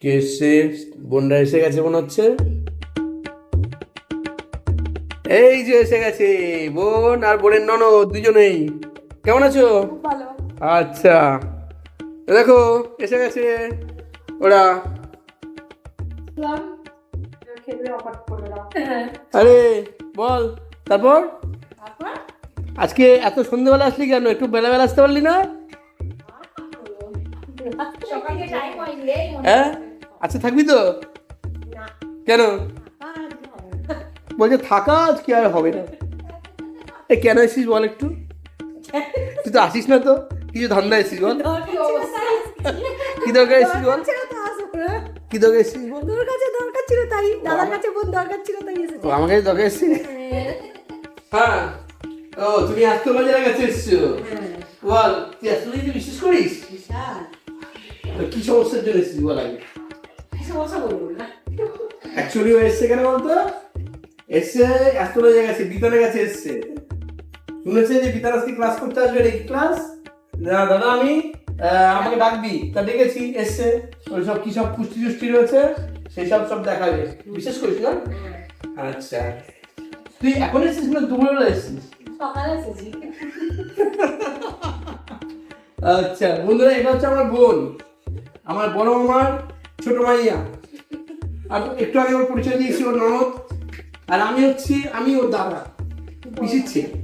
কে এসছে? বোনরা এসে গেছে মনে হচ্ছে। এই যে এসে গেছে বোন আর বোনের ননদ দুজনেই। কেমন আছো? খুব ভালো। আচ্ছা, দেখো এসে গেছে ওরা। ইসলাম, খেতে অফার করে দাও। আরে বল, তারপর তারপর আজকে এত সন্ধ্যেবেলা আসলি কেন? একটু বেলাবেলা আসতে পারলি না? সকালে টাইম হয়নি রে, মনে হ্যাঁ, হচ্ছে। আচ্ছা থাকবি তো? না, কেন? আর হবে না। বলছে থাকা আজকে আর হবে না। এ কেন এসেছিস বল একটু? তুই তো আসিস না তো, কিছু ধান্দা এসেছিস বল। কি অবস্থা? কি দরকার এসেছিস বল? দরকার ছিল তো আসবো না। কি দরকার এসেছিস বল? তোর কাছে দরকার ছিল তাই, দাদার কাছে বোন দরকার ছিল তাই এসেছে। ও, আমার কাছে দরকার এসেছিস? হ্যাঁ। ও, তুমি অ্যাস্ট্রোলজারের কাছে এসেছো? বল, তুই অ্যাস্ট্রোলজিতে বিশ্বাস করিস? বিশাল। তো কি সমস্যার জন্য এসেছিস বল আগে? কি সমস্যা বলবো না? অ্যাকচুয়ালি ও এসছে কেন বলতো? এসছে অ্যাস্ট্রোলজারের কাছে, বিতানের কাছে এসছে। শুনেছে যে বিতান আজকে ক্লাস করতে আসবে, এই ক্লাস না দাদা আমি আমাকে ডাকবি, তা ডেকেছি, এসছে। ওই সব কি সব পুষ্টি টুষ্টি রয়েছে সেই সব সব দেখাবে। বিশ্বাস করিস না? আচ্ছা, তুই এখন এসেছিস না দুপুরবেলা এসেছিস? সকালে এসেছি। আচ্ছা বন্ধুরা, এটা হচ্ছে আমার বোন, আমার বড় মামার ছোট মাইয়া। আর একটু আগে ওর পরিচয় দিয়েছি, ওর ননদ। আর আমি ওর দাদা, পিসির ছেলে।